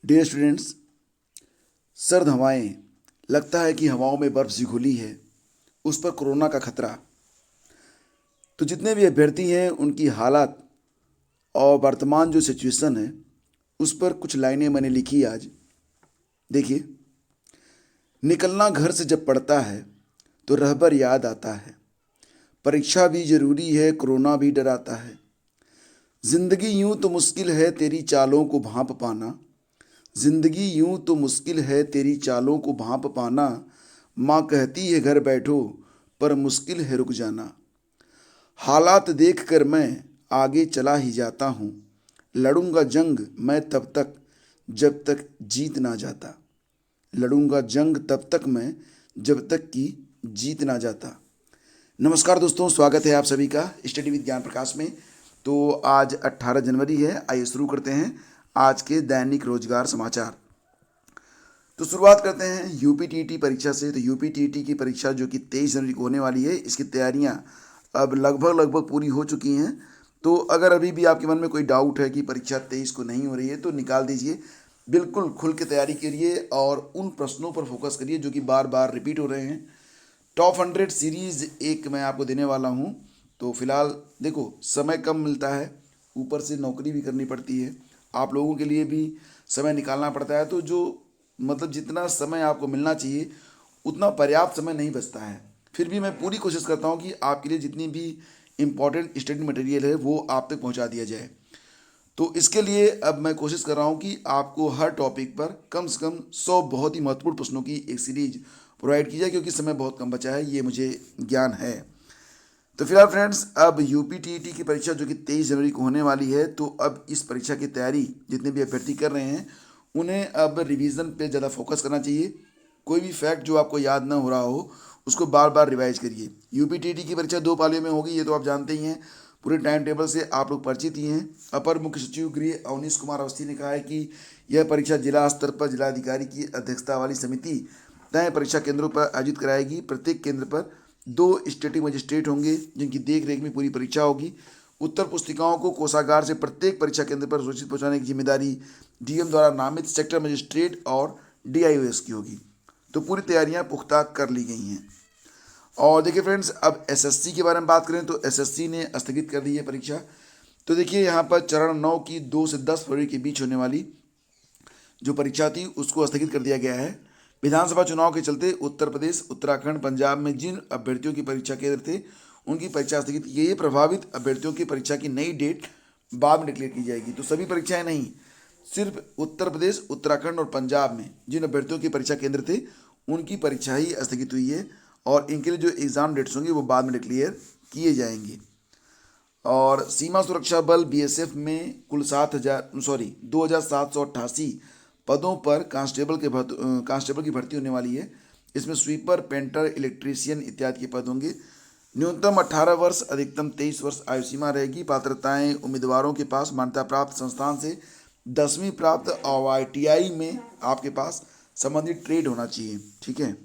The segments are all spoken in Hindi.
डियर स्टूडेंट्स, सर्द हवाएं, लगता है कि हवाओं में बर्फ सी घुली है, उस पर कोरोना का खतरा। तो जितने भी अभ्यर्थी हैं उनकी हालात और वर्तमान जो सिचुएशन है उस पर कुछ लाइनें मैंने लिखी आज। देखिए, निकलना घर से जब पड़ता है तो रहबर याद आता है। परीक्षा भी जरूरी है, कोरोना भी डराता है। जिंदगी यूं तो मुश्किल है तेरी चालों को भांप पाना। जिंदगी यूं तो मुश्किल है तेरी चालों को भांप पाना। माँ कहती है घर बैठो, पर मुश्किल है रुक जाना। हालात देख कर मैं आगे चला ही जाता हूँ। लड़ूंगा जंग मैं तब तक जब तक जीत ना जाता। लड़ूंगा जंग तब तक मैं जब तक कि जीत ना जाता। नमस्कार दोस्तों, स्वागत है आप सभी का स्टडी विद ज्ञान प्रकाश में। तो आज 18 जनवरी है। आइए शुरू करते हैं आज के दैनिक रोजगार समाचार। तो शुरुआत करते हैं यूपीटीईटी परीक्षा से। तो यूपीटीईटी की परीक्षा जो कि 23 जनवरी को होने वाली है, इसकी तैयारियां अब लगभग पूरी हो चुकी हैं। तो अगर अभी भी आपके मन में कोई डाउट है कि परीक्षा 23 को नहीं हो रही है तो निकाल दीजिए। बिल्कुल खुल के तैयारी करिए और उन प्रश्नों पर फोकस करिए जो कि बार बार रिपीट हो रहे हैं। टॉप 100 सीरीज़ एक मैं आपको देने वाला हूँ। तो फिलहाल देखो, समय कम मिलता है, ऊपर से नौकरी भी करनी पड़ती है, आप लोगों के लिए भी समय निकालना पड़ता है। तो जो मतलब जितना समय आपको मिलना चाहिए उतना पर्याप्त समय नहीं बचता है। फिर भी मैं पूरी कोशिश करता हूँ कि आपके लिए जितनी भी इम्पोर्टेंट स्टडी मटेरियल है वो आप तक पहुँचा दिया जाए। तो इसके लिए अब मैं कोशिश कर रहा हूँ कि आपको हर टॉपिक पर कम से कम 100 बहुत ही महत्वपूर्ण प्रश्नों की एक सीरीज प्रोवाइड की जाए, क्योंकि समय बहुत कम बचा है, ये मुझे ज्ञान है। तो फिलहाल फ्रेंड्स, अब यूपीटीईटी की परीक्षा जो कि 23 जनवरी को होने वाली है, तो अब इस परीक्षा की तैयारी जितने भी अभ्यर्थी कर रहे हैं उन्हें अब रिवीजन पे ज़्यादा फोकस करना चाहिए। कोई भी फैक्ट जो आपको याद ना हो रहा हो उसको बार बार रिवाइज करिए। यूपीटीईटी की परीक्षा 2 पालियों में होगी, ये तो आप जानते ही हैं। पूरे टाइम टेबल से आप लोग परिचित ही हैं। अपर मुख्य सचिव गृह अवनीश कुमार अवस्थी ने कहा है कि यह परीक्षा जिला स्तर पर जिलाधिकारी की अध्यक्षता वाली समिति तय परीक्षा केंद्रों पर आयोजित कराएगी। प्रत्येक केंद्र पर 2 स्टेटिक मजिस्ट्रेट होंगे जिनकी देख रेख में पूरी परीक्षा होगी। उत्तर पुस्तिकाओं को कोषागार से प्रत्येक परीक्षा केंद्र पर सुरक्षित पहुंचाने की जिम्मेदारी डीएम द्वारा नामित सेक्टर मजिस्ट्रेट और डीआईओएस की होगी। तो पूरी तैयारियां पुख्ता कर ली गई हैं। और देखिए फ्रेंड्स, अब एसएससी के बारे में बात करें तो एसएससी ने स्थगित कर दी है परीक्षा। तो देखिए, यहाँ पर चरण 9 की 2 से 10 फरवरी के बीच होने वाली जो परीक्षा थी उसको स्थगित कर दिया गया है। विधानसभा चुनाव के चलते उत्तर प्रदेश, उत्तराखंड, पंजाब में जिन अभ्यर्थियों की परीक्षा केंद्र थे उनकी परीक्षा स्थगित की गई है। प्रभावित अभ्यर्थियों की परीक्षा की नई डेट बाद में डिक्लेयर की जाएगी। तो सभी परीक्षाएं नहीं, सिर्फ उत्तर प्रदेश, उत्तराखंड और पंजाब में जिन अभ्यर्थियों की परीक्षा केंद्र थे उनकी परीक्षा ही स्थगित हुई है और इनके लिए जो एग्ज़ाम डेट्स होंगे वो बाद में डिक्लेयर किए जाएंगे। और सीमा सुरक्षा बल बीएसएफ में कुल 2,788 पदों पर कांस्टेबल की भर्ती होने वाली है। इसमें स्वीपर, पेंटर, इलेक्ट्रीशियन इत्यादि के पद होंगे। न्यूनतम 18 वर्ष, अधिकतम 23 वर्ष आयु सीमा रहेगी। पात्रताएं उम्मीदवारों के पास मान्यता प्राप्त संस्थान से 10वीं प्राप्त और आईटीआई में आपके पास संबंधित ट्रेड होना चाहिए, ठीक है।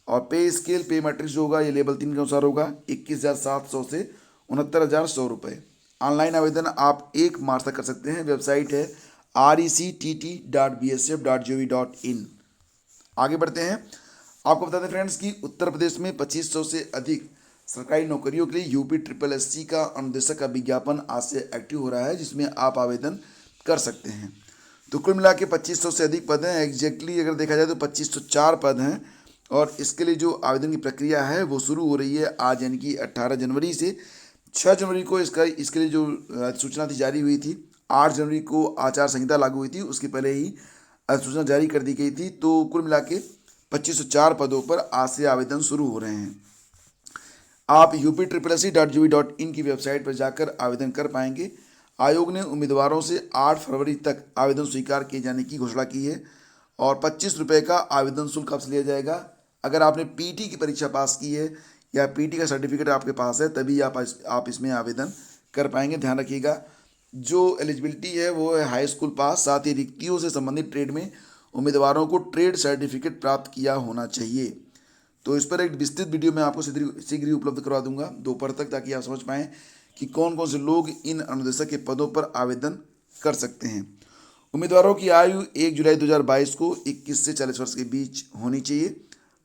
और पे स्केल, पे मैट्रिक्स जो होगा ये लेवल 3 के अनुसार होगा। 21,700 से 69,100 रुपये। ऑनलाइन आवेदन आप 1 मार्च तक कर सकते हैं। वेबसाइट है rect.bsf.gov.in। आगे बढ़ते हैं। आपको बता दें फ्रेंड्स कि उत्तर प्रदेश में 2500 से अधिक सरकारी नौकरियों के लिए यूपी ट्रिपल एससी का अनुदेशक का विज्ञापन आज से एक्टिव हो रहा है, जिसमें आप आवेदन कर सकते हैं। तो कुल मिला के 2500 से अधिक पद हैं। एग्जैक्टली अगर देखा जाए तो 2504 पद हैं और इसके लिए जो आवेदन की प्रक्रिया है वो शुरू हो रही है आज, यानी कि 18 जनवरी से। 6 जनवरी को इसके लिए जो सूचना थी जारी हुई थी। 8 जनवरी को आचार संहिता लागू हुई थी, उसके पहले ही सूचना जारी कर दी गई थी। तो कुल मिला के 2504 पदों पर आज से आवेदन शुरू हो रहे हैं। आप UP.SSC.gov.in की वेबसाइट पर जाकर आवेदन कर पाएंगे। आयोग ने उम्मीदवारों से 8 फरवरी तक आवेदन स्वीकार किए जाने की घोषणा की है और 25 रुपये का आवेदन शुल्क आपसे लिया जाएगा। अगर आपने पीटी की परीक्षा पास की है या पीटी का सर्टिफिकेट आपके पास है तभी आप इसमें आवेदन कर पाएंगे। ध्यान रखिएगा, जो एलिजिबिलिटी है वो है हाई स्कूल पास, साथ ही रिक्तियों से संबंधित ट्रेड में उम्मीदवारों को ट्रेड सर्टिफिकेट प्राप्त किया होना चाहिए। तो इस पर एक विस्तृत वीडियो मैं आपको शीघ्र ही उपलब्ध करवा दूंगा दोपहर तक, ताकि आप समझ पाएँ कि कौन कौन से लोग इन अनुदेशक के पदों पर आवेदन कर सकते हैं। उम्मीदवारों की आयु 1 जुलाई 2022 को 21 से 40 वर्ष के बीच होनी चाहिए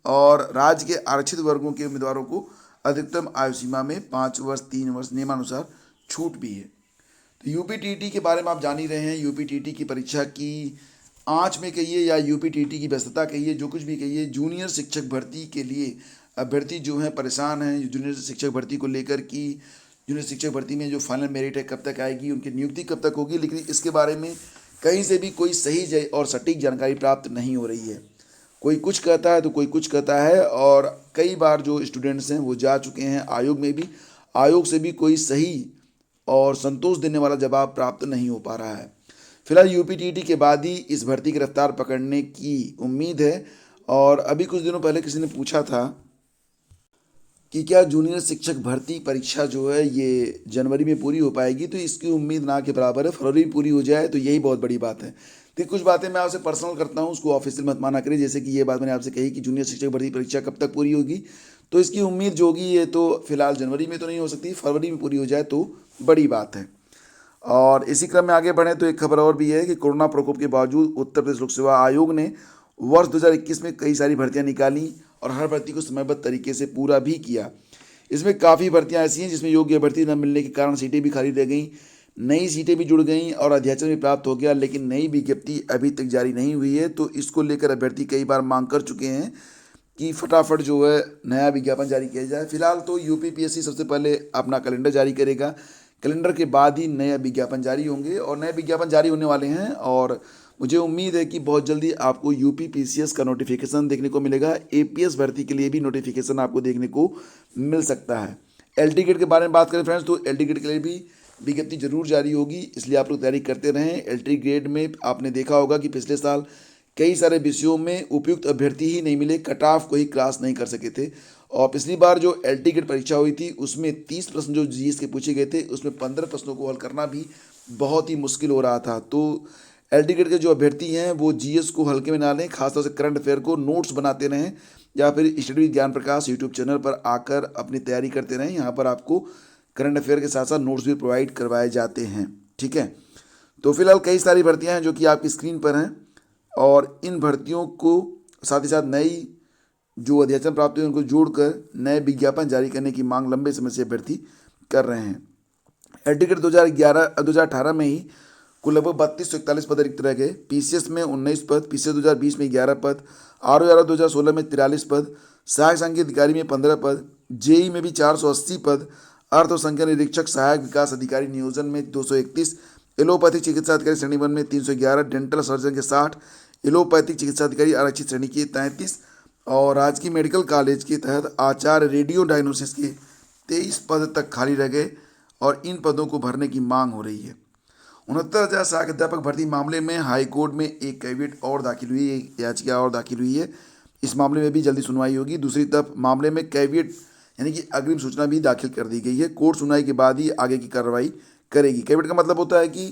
और राज्य के आरक्षित वर्गों के उम्मीदवारों को अधिकतम आयु सीमा में 5 वर्ष 3 वर्ष नियमानुसार छूट भी है। तो यूपीटीटी के बारे में आप जान ही रहे हैं। यूपीटीटी की परीक्षा की आँच में कहिए या यूपीटीटी की व्यस्तता कहिए, जो कुछ भी कहिए, जूनियर शिक्षक भर्ती के लिए अभ्यर्थी जो हैं परेशान हैं। जूनियर शिक्षक भर्ती को लेकर कि जूनियर शिक्षक भर्ती में जो फाइनल मेरिट है कब तक आएगी, उनकी नियुक्ति कब तक होगी, लेकिन इसके बारे में कहीं से भी कोई सही और सटीक जानकारी प्राप्त नहीं हो रही है। कोई कुछ कहता है तो कोई कुछ कहता है और कई बार जो स्टूडेंट्स हैं वो जा चुके हैं आयोग में भी, आयोग से भी कोई सही और संतोष देने वाला जवाब प्राप्त नहीं हो पा रहा है। फिलहाल यूपीटीटी के बाद ही इस भर्ती की रफ्तार पकड़ने की उम्मीद है। और अभी कुछ दिनों पहले किसी ने पूछा था कि क्या जूनियर शिक्षक भर्ती परीक्षा जो है ये जनवरी में पूरी हो पाएगी, तो इसकी उम्मीद ना के बराबर है। फरवरी में पूरी हो जाए तो यही बहुत बड़ी बात है। तो कुछ बातें मैं आपसे पर्सनल करता हूँ, उसको ऑफिशियल मत माना करें। जैसे कि ये बात मैंने आपसे कही कि जूनियर शिक्षक भर्ती परीक्षा कब तक पूरी होगी, तो इसकी उम्मीद जो होगी ये तो फिलहाल जनवरी में तो नहीं हो सकती, फरवरी में पूरी हो जाए तो बड़ी बात है। और इसी क्रम में आगे बढ़े तो एक खबर और भी है कि कोरोना प्रकोप के बावजूद उत्तर प्रदेश लोक सेवा आयोग ने वर्ष 2021 में कई सारी भर्तियां निकाली और हर भर्ती को समयबद्ध तरीके से पूरा भी किया। इसमें काफ़ी भर्तियां ऐसी हैं जिसमें योग्य भर्ती न मिलने के कारण सीटें भी खाली रह गईं, नई सीटें भी जुड़ गईं और अध्याचन भी प्राप्त हो गया, लेकिन नई विज्ञप्ति अभी तक जारी नहीं हुई है। तो इसको लेकर अभ्यर्थी कई बार मांग कर चुके हैं कि फटाफट जो है नया विज्ञापन जारी किया जाए। फिलहाल तो यूपीपीएससी सबसे पहले अपना कैलेंडर जारी करेगा, कैलेंडर के बाद ही नए विज्ञापन जारी होंगे और नए विज्ञापन जारी होने वाले हैं। और मुझे उम्मीद है कि बहुत जल्दी आपको यूपीपीसीएस का नोटिफिकेशन देखने को मिलेगा। एपीएस भर्ती के लिए भी नोटिफिकेशन आपको देखने को मिल सकता है। एल टिकट के बारे में बात करें फ्रेंड्स, तो एल टिकट के लिए भी विज्ञप्ति जरूर जारी होगी, इसलिए आप लोग तैयारी करते रहें। एल टी ग्रेड में आपने देखा होगा कि पिछले साल कई सारे विषयों में उपयुक्त अभ्यर्थी ही नहीं मिले, कट ऑफ को ही क्रॉस नहीं कर सके थे। और पिछली बार जो एल टिकट परीक्षा हुई थी उसमें 30 प्रश्न जो जीएस के पूछे गए थे उसमें 15 प्रश्नों को हल करना भी बहुत ही मुश्किल हो रहा था। तो एल टिकट के जो अभ्यर्थी हैं वो जीएस को हल्के में ना लें, खासतौर से करंट अफेयर को नोट्स बनाते रहें या फिर स्टडी ज्ञान प्रकाश यूट्यूब चैनल पर आकर अपनी तैयारी करते रहें। यहाँ पर आपको करंट अफेयर के साथ साथ नोट्स भी प्रोवाइड करवाए जाते हैं, ठीक है। तो फिलहाल कई सारी भर्तियाँ हैं जो कि आपकी स्क्रीन पर हैं और इन भर्तियों को साथ ही साथ नई जो अध्याचन प्राप्त हुए उनको जोड़कर नए विज्ञापन जारी करने की मांग लंबे समय से अभ्यर्थी कर रहे हैं। एल टिकट 2018 में ही कुल लगभग 3241 पद रिक्त रह गए। पीसीएस में 19 पद, पीसीएस 2020 में 11 पद, आरओ 2016 में 43 पद, सहायक सांख्यिकी अधिकारी में 15 पद, जेई में भी 480 पद, अर्थ और संख्या निरीक्षक सहायक विकास अधिकारी नियोजन में 231, एलोपैथिक चिकित्सा अधिकारी श्रेणी 1 में 311, डेंटल सर्जन के 60, एलोपैथिक चिकित्सा अधिकारी आरक्षित श्रेणी के 33 और राजकीय मेडिकल कॉलेज के तहत आचार्य रेडियो डायग्नोसिस के 23 पद तक खाली रह गए और इन पदों को भरने की मांग हो रही है। 69,000 सहायक अध्यापक भर्ती मामले में हाई कोर्ट में एक कैविएट और दाखिल हुई है, एक याचिका और दाखिल हुई है। इस मामले में भी जल्दी सुनवाई होगी। दूसरी तरफ मामले में कैविएट यानी कि अग्रिम सूचना भी दाखिल कर दी गई है। कोर्ट सुनवाई के बाद ही आगे की कार्रवाई करेगी। कैविएट का मतलब होता है कि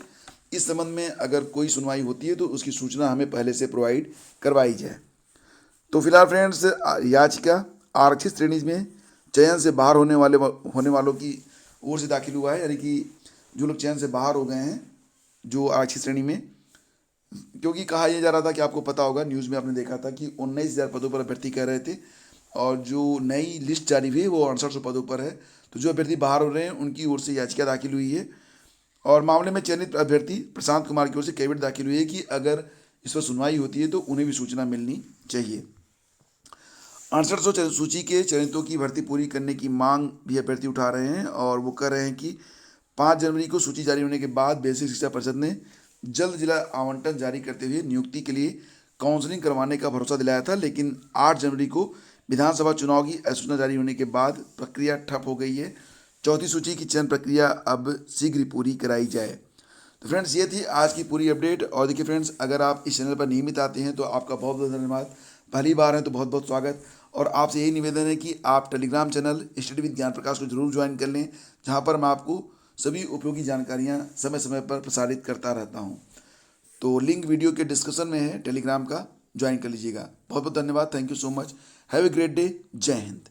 इस संबंध में अगर कोई सुनवाई होती है तो उसकी सूचना हमें पहले से प्रोवाइड करवाई जाए। तो फिलहाल फ्रेंड्स, याचिका आरक्षित श्रेणी में चयन से बाहर होने वालों की ओर से दाखिल हुआ है, यानी कि जो लोग चयन से बाहर हो गए हैं जो आरक्षित श्रेणी में, क्योंकि कहा यह जा रहा था कि आपको पता होगा न्यूज़ में आपने देखा था कि 19,000 पदों पर अभ्यर्थी कह रहे थे और जो नई लिस्ट जारी हुई है वो 6800 पदों पर है। तो जो अभ्यर्थी बाहर हो रहे हैं उनकी ओर से याचिका दाखिल हुई है और मामले में चयनित अभ्यर्थी प्रशांत कुमार की ओर से कैविएट दाखिल हुई है कि अगर इस पर सुनवाई होती है तो उन्हें भी सूचना मिलनी चाहिए। 6800 सूची के चयनितों की भर्ती पूरी करने की मांग भी अभ्यर्थी उठा रहे हैं और वो कह रहे हैं कि 5 जनवरी को सूची जारी होने के बाद बेसिक शिक्षा परिषद ने जल्द जिला आवंटन जारी करते हुए नियुक्ति के लिए काउंसलिंग करवाने का भरोसा दिलाया था, लेकिन 8 जनवरी को विधानसभा चुनाव की अधिसूचना जारी होने के बाद प्रक्रिया ठप हो गई है। चौथी सूची की चयन प्रक्रिया अब शीघ्र ही पूरी कराई जाए। तो फ्रेंड्स, ये थी आज की पूरी अपडेट। और देखिए फ्रेंड्स, अगर आप इस चैनल पर नियमित आते हैं तो आपका बहुत बहुत धन्यवाद। पहली बार है तो बहुत बहुत स्वागत। और आपसे यही निवेदन है कि आप टेलीग्राम चैनल स्टडी विद ज्ञान प्रकाश को जरूर ज्वाइन कर लें, जहाँ पर मैं आपको सभी उपयोगी जानकारियाँ समय समय पर प्रसारित करता रहता हूँ। तो लिंक वीडियो के डिस्क्रिप्शन में है, टेलीग्राम का ज्वाइन कर लीजिएगा। बहुत बहुत धन्यवाद। Thank you so much. Have a great day. जय हिंद।